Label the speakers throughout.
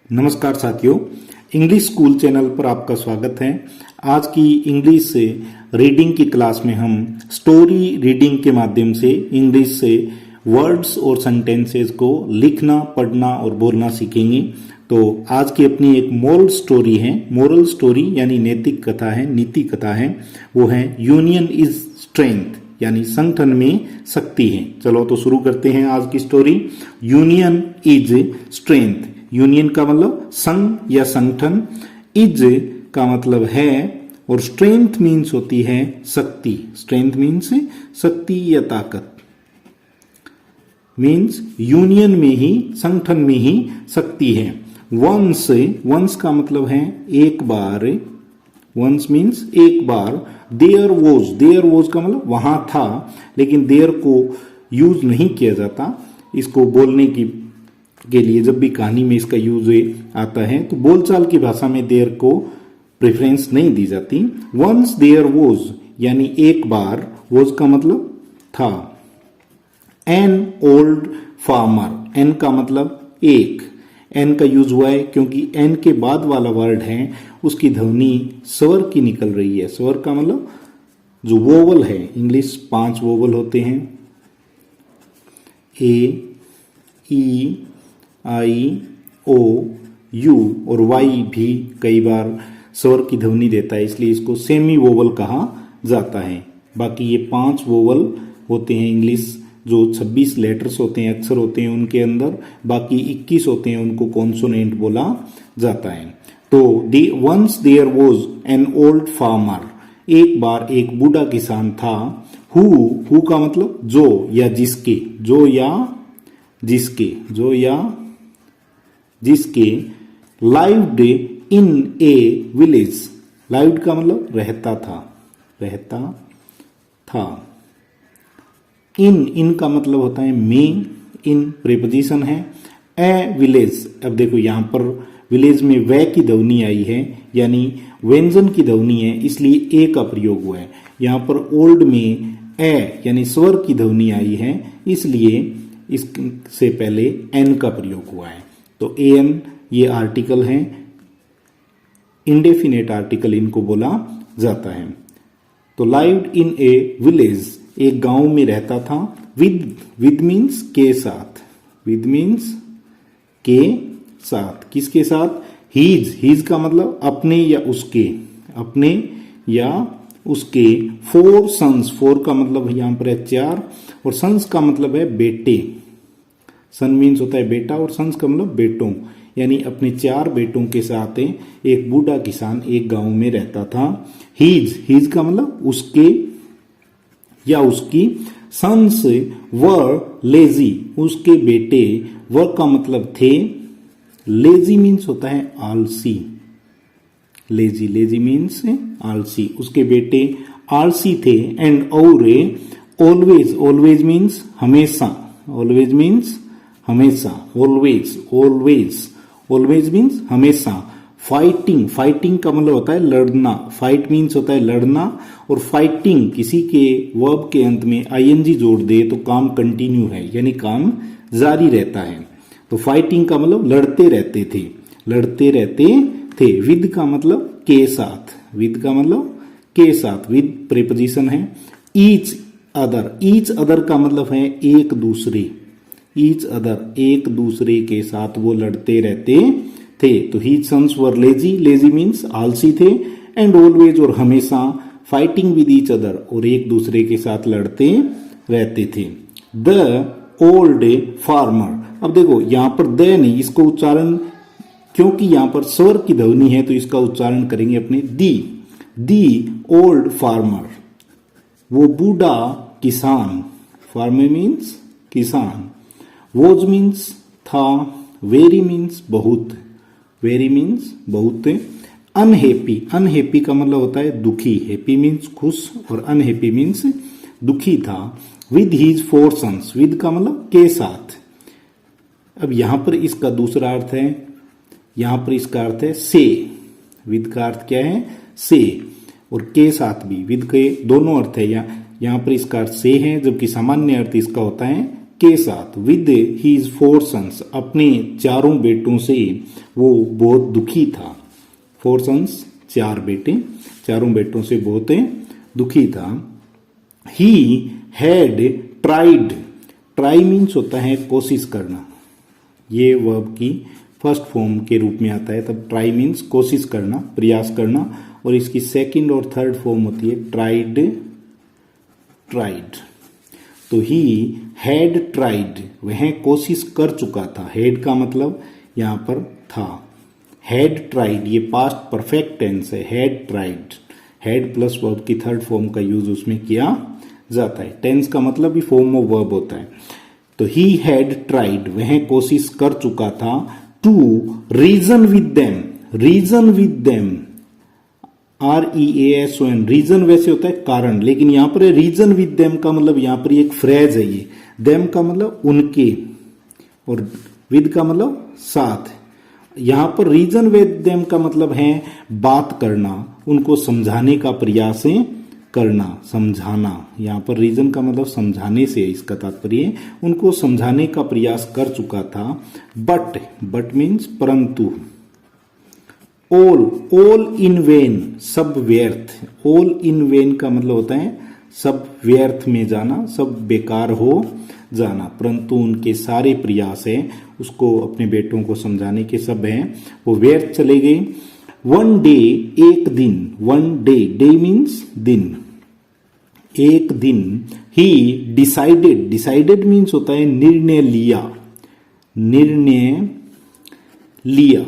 Speaker 1: नमस्कार साथियों, English school channel पर आपका स्वागत है। आज की इंग्लिश से रीडिंग की क्लास में हम स्टोरी रीडिंग के माध्यम से इंग्लिश से वर्ड्स और सेंटेंसेस को लिखना, पढ़ना और बोलना सीखेंगे। तो आज की अपनी एक मोरल स्टोरी यानी नैतिक कथा है, नीति कथा है। वो है यूनियन इज स्ट्रेंथ, यानी संगठन में शक्ति है। चलो तो शुरू करते हैं आज की story. Union is strength. Union का मतलब संघ या संगठन, इज का मतलब है और स्ट्रेंथ मीन्स होती है शक्ति। स्ट्रेंथ मीन्स शक्ति या ताकत। मीन्स यूनियन में ही, संगठन में ही शक्ति है। वंस का मतलब है एक बार। वंस मीन्स एक बार। देयर वॉज का मतलब वहां था, लेकिन देयर को यूज नहीं किया जाता। इसको बोलने के लिए जब भी कहानी में इसका यूज आता है तो बोलचाल की भाषा में देयर को प्रेफरेंस नहीं दी जाती। वंस देयर वॉज यानी एक बार, वॉज का मतलब था। एन ओल्ड फार्मर, एन का मतलब एक। एन का यूज हुआ है क्योंकि एन के बाद वाला वर्ड है उसकी ध्वनि स्वर की निकल रही है। स्वर का मतलब जो वोवल है, इंग्लिश 5 वोवल होते हैं, ए, ई, आई, ओ, यू और वाई भी कई बार स्वर की ध्वनि देता है, इसलिए इसको सेमी वोवल कहा जाता है। बाकी ये 5 वोवल होते हैं इंग्लिश, जो 26 लेटर्स होते हैं, अक्षर होते हैं उनके अंदर, बाकी 21 होते हैं, उनको कॉन्सोनेंट बोला जाता है। तो once there was an old farmer, एक बार एक बूढ़ा किसान था। हु का मतलब जो या जिसके, जो या जिसके लाइव्ड इन ए विलेज। लाइव्ड का मतलब रहता था। इन का मतलब होता है में, इन प्रीपोजिशन है। ए विलेज, अब देखो यहां पर विलेज में वे की ध्वनि आई है, यानी व्यंजन की ध्वनि है, इसलिए ए का प्रयोग हुआ है। यहां पर ओल्ड में ए यानी स्वर की ध्वनि आई है, इसलिए इससे पहले एन का प्रयोग हुआ है। तो एन ये आर्टिकल है, इंडेफिनेट आर्टिकल इनको बोला जाता है। तो लाइव्ड इन ए विलेज, एक गांव में रहता था। विद मीन्स के साथ, विद मीन्स के साथ। किसके साथ? हीज का मतलब अपने या उसके, अपने या उसके। 4 सन्स, 4 का मतलब यहां पर है 4, और सन्स का मतलब है बेटे। सन मीन्स होता है बेटा और सन्स का मतलब बेटों, यानी अपने 4 बेटों के साथ एक बूढ़ा किसान एक गांव में रहता था। हीज का मतलब उसके या उसकी। सन्स वर लेजी, उसके बेटे। वर का मतलब थे। लेजी मीन्स होता है आलसी। लेजी मीन्स आलसी, उसके बेटे आलसी थे। एंड और ऑलवेज मीन्स हमेशा। ऑलवेज मीन्स हमेशा। ऑलवेज मीन्स हमेशा। फाइटिंग का मतलब होता है लड़ना। फाइट मीन्स होता है लड़ना, और फाइटिंग किसी के वर्ब के अंत में आईएनजी जोड़ दे तो काम कंटिन्यू है, यानी काम जारी रहता है। तो फाइटिंग का मतलब लड़ते रहते थे। विद का मतलब के साथ। विद का मतलब के साथ, विद प्रीपोजिशन है। ईच अदर का मतलब है एक दूसरे। ईच अदर, एक दूसरे के साथ वो लड़ते रहते थे। तो his sons were lazy means आलसी थे। एंड ऑलवेज और हमेशा, फाइटिंग विद ईच अदर और एक दूसरे के साथ लड़ते रहते थे। द ओल्ड फार्मर, अब देखो यहां पर द नहीं, इसको उच्चारण, क्योंकि यहां पर स्वर की ध्वनि है तो इसका उच्चारण करेंगे अपने दी ओल्ड फार्मर, वो बूढ़ा किसान। फार्मर मीन्स किसान। वॉज मीन्स था। वेरी मीन्स बहुत। अनहैप्पी का मतलब होता है दुखी। हैप्पी मीन्स खुश और अनहैप्पी मीन्स दुखी था। विद हीज 4 सन्स, विद का मतलब के साथ। अब यहां पर इसका दूसरा अर्थ है, यहां पर इसका अर्थ है से। विद का अर्थ क्या है? से। और के साथ भी, विद के दोनों अर्थ है। यहां पर इसका अर्थ से है, जबकि सामान्य अर्थ इसका होता है के साथ, विद हीज 4 सन्स, अपने चारों बेटों से वो बहुत दुखी था। 4 सन्स, 4 बेटे, चारों बेटों से बहुत दुखी था। He had tried, try means होता है कोशिश करना, ये वर्ब की फर्स्ट फॉर्म के रूप में आता है, तब ट्राई मीन्स कोशिश करना, प्रयास करना, और इसकी सेकंड और थर्ड फॉर्म होती है ट्राइड, ट्राइड। तो ही हैड ट्राइड, वह कोशिश कर चुका था। हैड का मतलब यहां पर था। हैड ट्राइड ये पास्ट परफेक्ट टेंस है, had tried, had plus verb की थर्ड फॉर्म का यूज उसमें किया जाता है। टेंस का मतलब भी फॉर्म ऑफ वर्ब होता है। तो ही हैड ट्राइड, वह कोशिश कर चुका था, to reason with them, reason with them, REASON, reason वैसे होता है कारण, लेकिन यहां पर रीजन विद देम का मतलब यहां पर एक फ्रेज है, ये देम का मतलब उनके, और विद का मतलब साथ। यहां पर रीजन विद देम का मतलब है बात करना, उनको समझाने का प्रयास करना, समझाना। यहां पर रीजन का मतलब समझाने से इसका तात्पर्य, उनको समझाने का प्रयास कर चुका था। बट, बट मीन्स परंतु। ऑल, ऑल इन वेन, सब व्यर्थ, ऑल इन वेन का मतलब होता है सब व्यर्थ में जाना, सब बेकार हो जाना, परंतु उनके सारे प्रयास हैं उसको अपने बेटों को समझाने के, सब हैं वो व्यर्थ चले गए। वन डे, एक दिन, वन डे, डे मीन्स दिन, एक दिन। ही डिसाइडेड, डिसाइडेड मीन्स होता है निर्णय लिया, निर्णय लिया,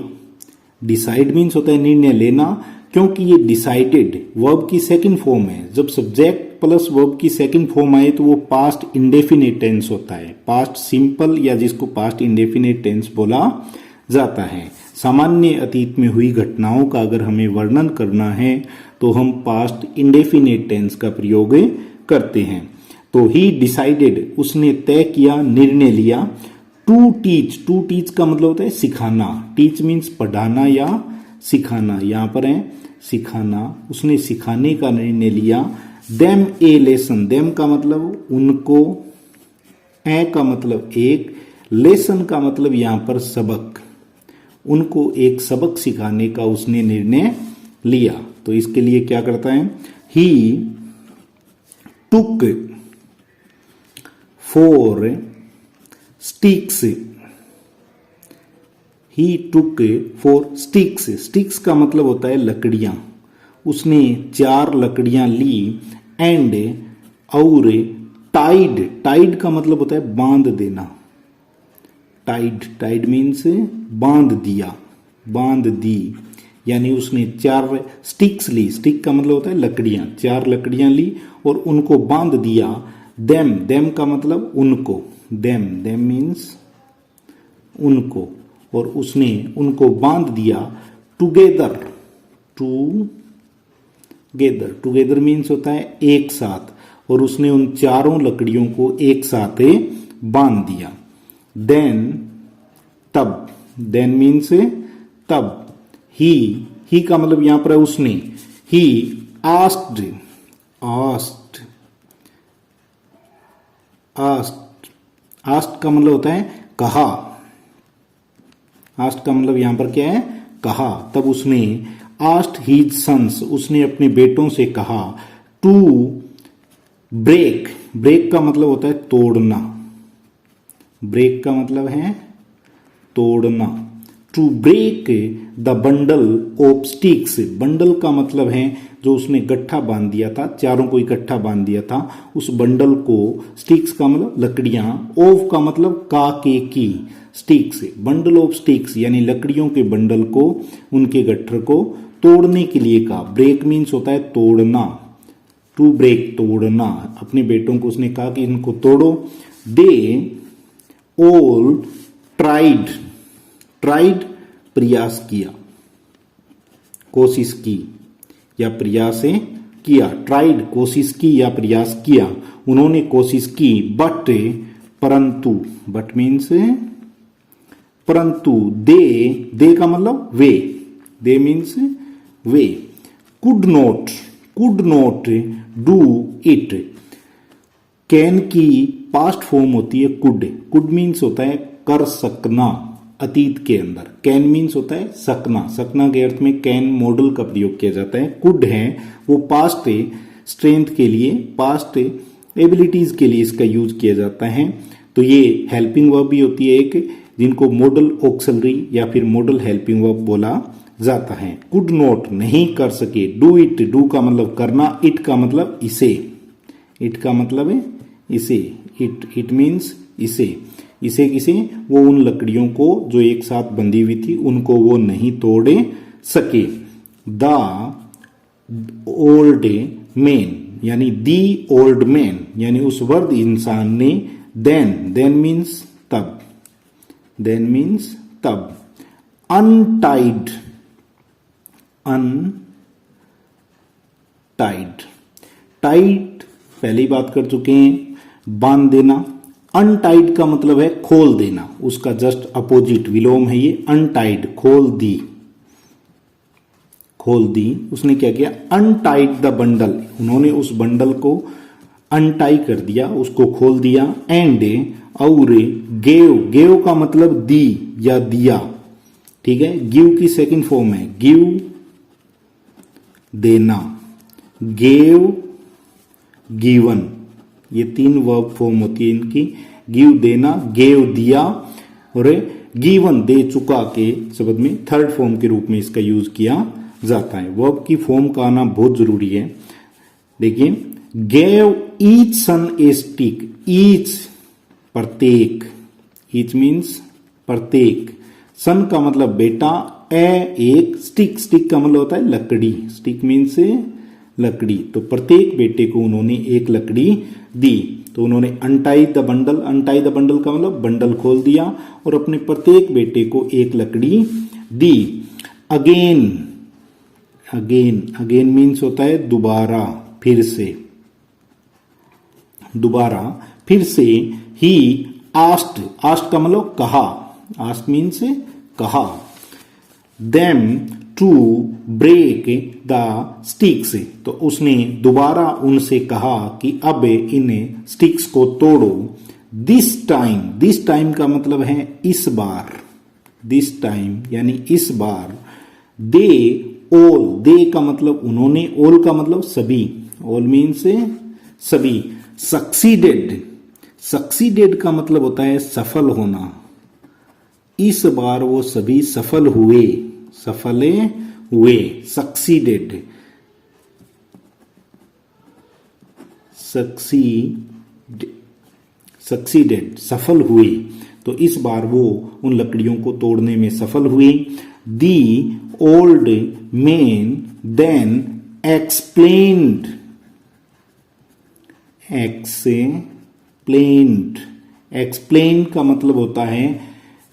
Speaker 1: डिसाइड मीन्स होता है निर्णय लेना, क्योंकि ये डिसाइडेड वर्ब की सेकंड फॉर्म है। जब सब्जेक्ट प्लस वर्ब की सेकंड फॉर्म आए तो वो पास्ट इंडेफिनिट टेंस होता है, पास्ट सिंपल या जिसको पास्ट इंडेफिनिट टेंस बोला जाता है। सामान्य अतीत में हुई घटनाओं का अगर हमें वर्णन करना है तो हम पास्ट इंडेफिनिट टेंस का प्रयोग करते हैं। तो ही डिसाइडेड, उसने तय किया, निर्णय लिया। टू टीच, टू टीच का मतलब होता है सिखाना, टीच मीन्स पढ़ाना या सिखाना, यहां पर है सिखाना, उसने सिखाने का निर्णय लिया। देम ए लेसन, देम का मतलब उनको, ए का मतलब एक, लेसन का मतलब यहां पर सबक, उनको एक सबक सिखाने का उसने निर्णय लिया। तो इसके लिए क्या करता है, ही टुक 4 स्टिक्स, ही टुक 4 स्टिक्स, स्टिक्स का मतलब होता है लकड़ियां, उसने 4 लकड़ियां ली। एंड, और टाइड, टाइड का मतलब होता है बांध देना, टाइड, टाइड मीन्स बांध दिया, बांध दी, यानी उसने 4 स्टिक्स ली, स्टिक का मतलब होता है लकड़ियां, 4 लकड़ियां ली और उनको बांध दिया। देम, देम का मतलब उनको, देम, देम मीन्स उनको, और उसने उनको बांध दिया। टुगेदर, टुगेदर, टुगेदर मीन्स होता है एक साथ, और उसने उन 4 लकड़ियों को एक साथ बांध दिया। देन, तब, देन मीन्स तब। ही का मतलब यहां पर है उसने। He asked, asked, asked, asked का मतलब होता है कहा, आस्क्ड का मतलब यहां पर क्या है कहा। तब उसने आस्क्ड हिज सन्स, उसने अपने बेटों से कहा। टू ब्रेक, ब्रेक का मतलब होता है तोड़ना, ब्रेक का मतलब है तोड़ना। To break the bundle of sticks, bundle का मतलब है जो उसने गट्ठा बांध दिया था, 4 को इकट्ठा बांध दिया था, उस बंडल को, स्टिक्स का मतलब लकड़ियां, ऑफ का मतलब का के की, स्टिक्स, बंडल ऑफ स्टिक्स यानी लकड़ियों के बंडल को, उनके गट्ठर को तोड़ने के लिए कहा। ब्रेक मीन्स होता है तोड़ना, टू ब्रेक तोड़ना। अपने बेटों को उसने कहा कि इनको तोड़ो। दे ऑल ट्राइड, ट्राइड प्रयास किया, कोशिश की या प्रयास किया, ट्राइड कोशिश की या प्रयास किया, उन्होंने कोशिश की। बट, परंतु, बट मीन्स परंतु। दे का मतलब वे, दे मीन्स वे। Could not, could not do it, can की पास्ट फॉर्म होती है कुड। कुड मीन्स होता है कर सकना अतीत के अंदर। कैन मीन्स होता है सकना। सकना के अर्थ में कैन मॉडल का प्रयोग किया जाता है। कुड है वो पास्ट स्ट्रेंथ के लिए, पास्ट एबिलिटीज के लिए इसका यूज किया जाता है। तो ये हेल्पिंग वर्ब भी होती है एक, जिनको मॉडल ऑक्सिलरी या फिर मॉडल हेल्पिंग वर्ब बोला जाता है। कुड नॉट नहीं कर सके। डू इट, डू का मतलब करना, इट का मतलब इसे, इट का मतलब है इसे, इट मीन्स इसे। इसे किसे? वो उन लकड़ियों को जो एक साथ बंधी हुई थी उनको वो नहीं तोड़ सके। द ओल्ड मैन यानी दी ओल्ड मैन यानी उस वृद्ध इंसान ने देन मीन्स तब, देन मीन्स तब अनटाइड, अनटाइड, टाइट पहले ही बात कर चुके हैं, बांध देना। अनटाइड का मतलब है खोल देना, उसका जस्ट अपोजिट विलोम है ये अनटाइड, खोल दी, खोल दी। उसने क्या किया? अनटाइड द बंडल, उन्होंने उस बंडल को अनटाई कर दिया, उसको खोल दिया। एंड और गेव, गेव का मतलब दी या दिया, ठीक है। गिव की सेकंड फॉर्म है गिव, देना, गेव, गिवन, ये तीन वर्ब फॉर्म होती है इनकी। गिव देना, गेव दिया, और गिवन दे चुका के शब्द में थर्ड फॉर्म के रूप में इसका यूज किया जाता है। वर्ब की फॉर्म का आना बहुत जरूरी है। देखिए, gave each son a stick, each प्रत्येक, ईच मीन्स प्रत्येक, सन का मतलब बेटा, एक, स्टिक, स्टिक का मतलब होता है लकड़ी, स्टिक मीन्स लकड़ी। तो प्रत्येक बेटे को उन्होंने एक लकड़ी दी। तो उन्होंने untie the bundle, untie the bundle का मतलब बंडल खोल दिया और अपने प्रत्येक बेटे को एक लकड़ी दी। अगेन, अगेन, अगेन मीन्स होता है दोबारा, फिर से, दोबारा, फिर से। ही आस्ट, आस्ट का मतलब कहा, आस्ट मीन्स कहा। Them to break the sticks, तो उसने दोबारा उनसे कहा कि अब इन स्टिक्स को तोड़ो। दिस टाइम, दिस टाइम का मतलब है इस बार, दिस टाइम यानी इस बार। दे ऑल, दे का मतलब उन्होंने, ऑल का मतलब सभी, ऑल मीन्स सभी। सक्सीडेड, सक्सीडेड का मतलब होता है सफल होना। इस बार वो सभी सफल हुए, सफल हुए, सक्सीडेड, सक्सीडेड, सफल हुए। तो इस बार वो उन लकड़ियों को तोड़ने में सफल हुए। The old man then explained, explained, explain का मतलब होता है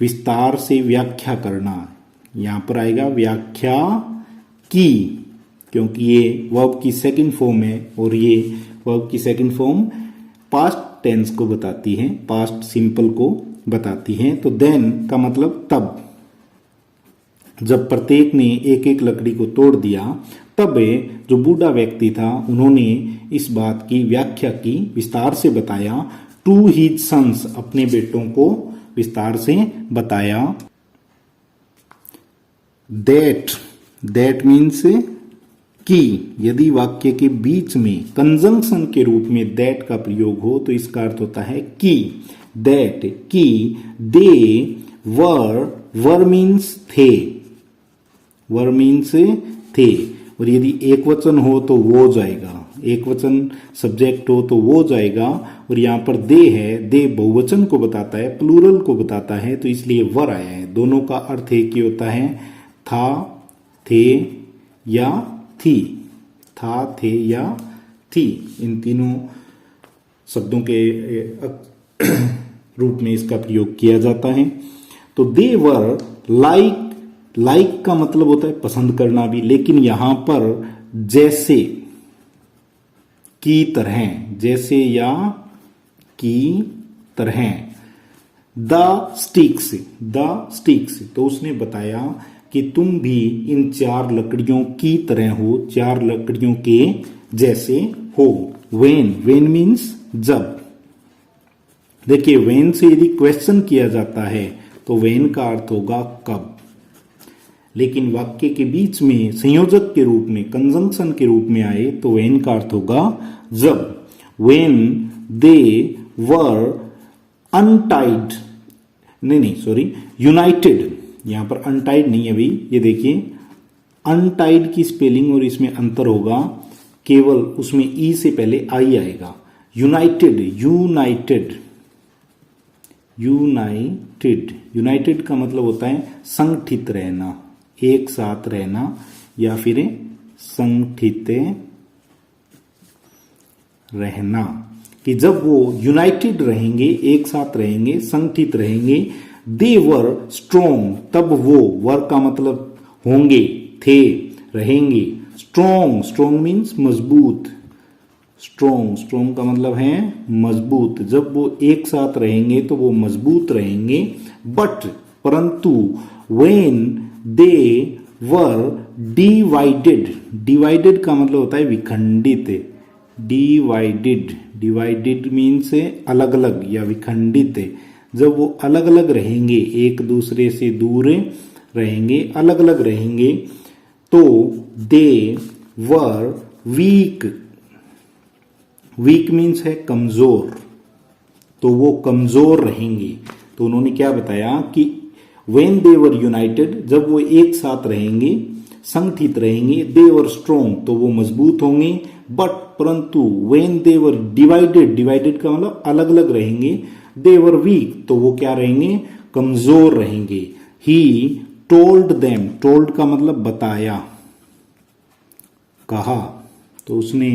Speaker 1: विस्तार से व्याख्या करना। यहां पर आएगा व्याख्या की, क्योंकि ये वर्ब की सेकंड फॉर्म है और ये वर्ब की सेकंड फॉर्म पास्ट टेंस को बताती है, पास्ट सिंपल को बताती है। तो देन का मतलब तब, जब प्रत्येक ने एक एक लकड़ी को तोड़ दिया, तब जो बूढ़ा व्यक्ति था उन्होंने इस बात की व्याख्या की, विस्तार से बताया। टू हिज सन्स, अपने बेटों को विस्तार से बताया। दैट, दैट मीन्स की। यदि वाक्य के बीच में कंजंक्शन के रूप में दैट का प्रयोग हो तो इसका अर्थ होता है की। दैट की, दे वर मीन्स थे, वर मीन्स थे। और यदि एक वचन हो तो वो जाएगा, एक वचन सब्जेक्ट हो तो वो जाएगा। और यहां पर दे है, दे बहुवचन को बताता है, प्लूरल को बताता है, तो इसलिए वर आया है। दोनों का अर्थ एक ही होता है, था, थे या थी, था, थे या थी। इन तीनों शब्दों के रूप में इसका प्रयोग किया जाता है। तो दे वर लाइक, लाइक का मतलब होता है पसंद करना भी, लेकिन यहां पर जैसे, की तरह, जैसे या की तरह। द स्टिक्स, द स्टिक्स, तो उसने बताया कि तुम भी इन चार लकड़ियों की तरह हो, चार लकड़ियों के जैसे हो। वेन, वेन मीन्स जब, देखिए वेन से यदि क्वेश्चन किया जाता है तो वेन का अर्थ होगा कब, लेकिन वाक्य के बीच में संयोजक के रूप में कंजंक्शन के रूप में आए तो वेन का अर्थ होगा जब। वेन दे वर अनटाइड, नहीं सॉरी, यूनाइटेड, यहां पर अनटाइड नहीं है भाई, ये देखिए अनटाइड की स्पेलिंग और इसमें अंतर होगा, केवल उसमें ई से पहले आई आएगा। यूनाइटेड, यूनाइटेड, यूनाइटेड, यूनाइटेड का मतलब होता है संगठित रहना, एक साथ रहना, या फिर संगठित रहना, कि जब वो यूनाइटेड रहेंगे, एक साथ रहेंगे, संगठित रहेंगे। दे वर स्ट्रोंग, तब वो, वर का मतलब होंगे, थे, रहेंगे। स्ट्रोंग, स्ट्रोंग मीन्स मजबूत, स्ट्रोंग, स्ट्रोंग का मतलब है मजबूत, जब वो एक साथ रहेंगे तो वो मजबूत रहेंगे। बट, परंतु, when they were divided, divided का मतलब होता है विखंडित, डिवाइडेड, डिवाइडेड मीन्स अलग अलग या विखंडित, जब वो अलग अलग रहेंगे, एक दूसरे से दूर रहेंगे, अलग अलग रहेंगे, तो दे वर वीक, वीक मीन्स है कमजोर, तो वो कमजोर रहेंगे। तो उन्होंने क्या बताया कि वेन दे वर यूनाइटेड, जब वो एक साथ रहेंगे, संगठित रहेंगे, दे वर स्ट्रोंग, तो वो मजबूत होंगे। बट, परंतु, when they were divided, divided का मतलब अलग अलग रहेंगे, दे वर वीक, तो वो क्या रहेंगे, कमजोर रहेंगे। ही टोल्ड देम, टोल्ड का मतलब बताया, कहा, तो उसने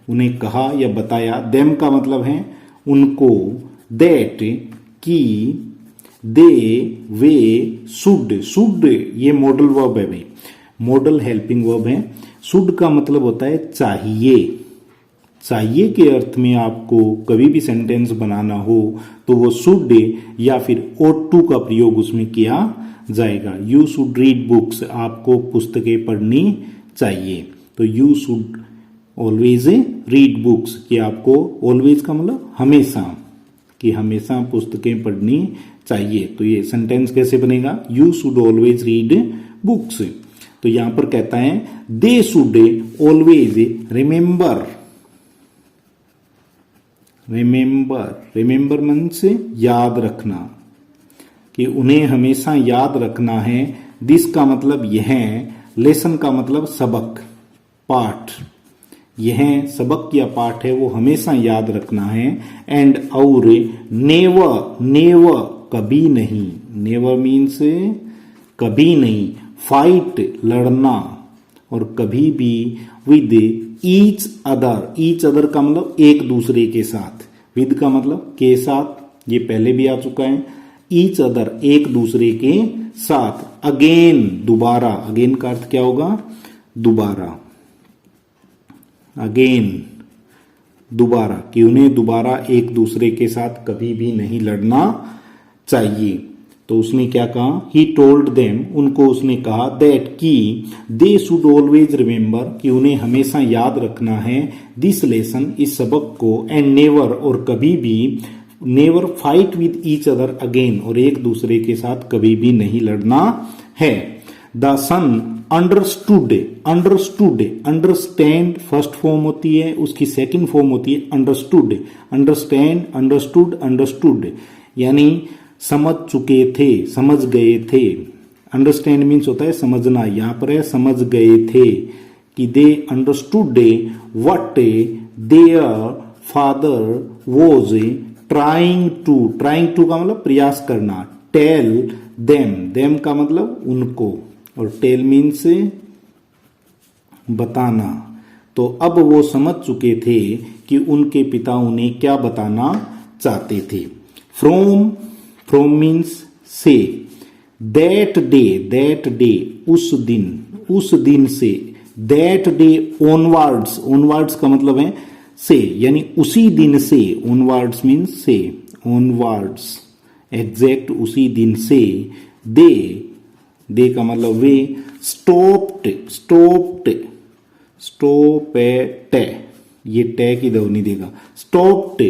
Speaker 1: उन्हें कहा या बताया। देम का मतलब है उनको, दैट कि, दे वे शुड, शुड ये मॉडल वर्ब है भाई, मॉडल हेल्पिंग वर्ब है। शुड का मतलब होता है चाहिए, चाहिए के अर्थ में आपको कभी भी सेंटेंस बनाना हो तो वो शुड या फिर ought to का प्रयोग उसमें किया जाएगा। यू शुड रीड बुक्स, आपको पुस्तकें पढ़नी चाहिए, तो you should always read books, कि आपको ऑलवेज का मतलब हमेशा, कि हमेशा पुस्तकें पढ़नी चाहिए। तो ये सेंटेंस कैसे बनेगा, you should always read books. तो यहां पर कहता है they should always remember, remember, remember means याद रखना, कि उन्हें हमेशा याद रखना है। दिस का मतलब यह, लेसन का मतलब सबक, पाठ, यह सबक या पाठ है वो हमेशा याद रखना है। एंड और नेवर, नेवर कभी नहीं, नेवर मीन्स कभी नहीं, फाइट लड़ना, और कभी भी with each other, each other का मतलब एक दूसरे के साथ, विद का मतलब के साथ, ये पहले भी आ चुका है। ईच अदर एक दूसरे के साथ, अगेन दोबारा, अगेन का अर्थ क्या होगा, दोबारा, अगेन दोबारा, कि उन्हें दोबारा एक दूसरे के साथ कभी भी नहीं लड़ना चाहिए। तो उसने क्या कहा, ही टोल्ड देम, उनको उसने कहा, दैट की दे शुड ऑलवेज रिमेंबर, कि उन्हें हमेशा याद रखना है, दिस लेसन, इस सबक को, एंड नेवर, और कभी भी, never fight with each other again, और एक दूसरे के साथ कभी भी नहीं लड़ना है। The son understood, understood, understand first form होती है, उसकी सेकंड फॉर्म होती है अंडरस्टूड, अंडरस्टैंड, अंडरस्टूड, अंडरस्टूड, यानी समझ चुके थे, समझ गए थे। अंडरस्टैंड मीन्स होता है समझना, यहां पर है समझ गए थे, कि they understood what their father was trying to, trying to का मतलब प्रयास करना, टेल देम, देम का मतलब उनको, और टेल मीन्स बताना। तो अब वो समझ चुके थे कि उनके पिता उन्हें क्या बताना चाहते थे। फ्रॉम, फ्रॉम मीन्स से, दैट डे उस दिन, उस दिन से, दैट डे ऑनवर्ड्स, ऑनवर्ड्स का मतलब है से, यानी उसी दिन से, ऑनवर्ड्स मीन्स से, ऑनवर्ड्स, एग्जैक्ट उसी दिन से, दे का मतलब वे, स्टॉप्ड, स्टॉप्ड, स्टॉप टे, ये टे की ध्वनि देगा, स्टॉप्ड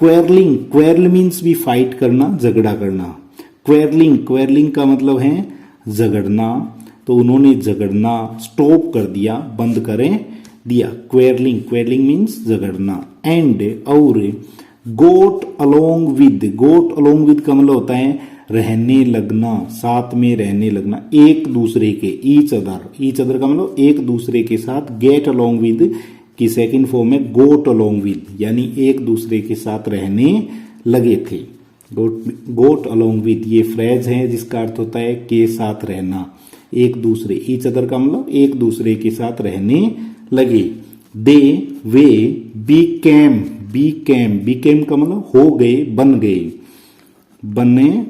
Speaker 1: क्वेरलिंग, क्वेरल मीन्स भी फाइट करना, झगड़ा करना। क्वेरलिंग, क्वेरलिंग का मतलब है झगड़ना, तो उन्होंने झगड़ना स्टॉप कर दिया, बंद करें दिया। क्वेरलिंग, क्वेरलिंग मीन्स झगड़ना। एंड और got along with, got along with का मतलब होता है रहने लगना, साथ में रहने लगना, एक दूसरे के, ईच अदर, ईच अदर का मतलब एक दूसरे के साथ। गेट अलोंग विद की सेकंड फॉर्म है गोट अलोंग विद, यानी एक दूसरे के साथ रहने लगे थे। गोट अलोंग विद ये फ्रेज है जिसका अर्थ होता है के साथ रहना, एक दूसरे, ईच अदर का मतलब एक दूसरे के साथ रहने लगे। दे वे बीकेम, बीकेम, बीकेम का मतलब हो गए, बन गए, बने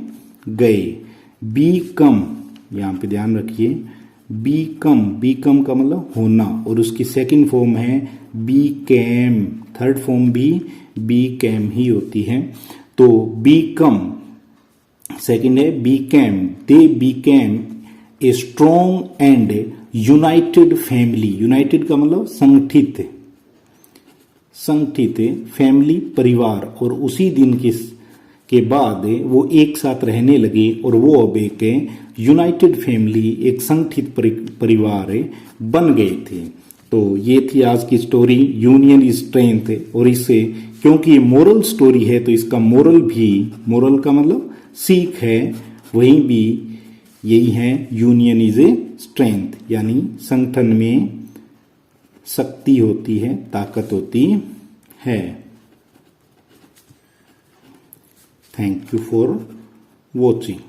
Speaker 1: गए। बीकम, यहां पे ध्यान रखिए, बीकम, बीकम का मतलब होना, और उसकी सेकंड फॉर्म है बीकेम, थर्ड फॉर्म भी बीकेम ही होती है। तो बीकम सेकंड है Beckham, they Beckham a strong and United family. United का मतलब संगठित, संगठित फैमिली परिवार, और उसी दिन के बाद वो एक साथ रहने लगे और वो अब एक यूनाइटेड फैमिली, एक संगठित परिवार बन गए थे। तो ये थी आज की स्टोरी, यूनियन इज स्ट्रेंथ। और इससे क्योंकि ये मोरल स्टोरी है तो इसका मोरल भी, मोरल का मतलब सीख है, वही भी यही है, यूनियन इज ए स्ट्रेंथ, यानी संगठन में शक्ति होती है, ताकत होती है। Thank you for watching.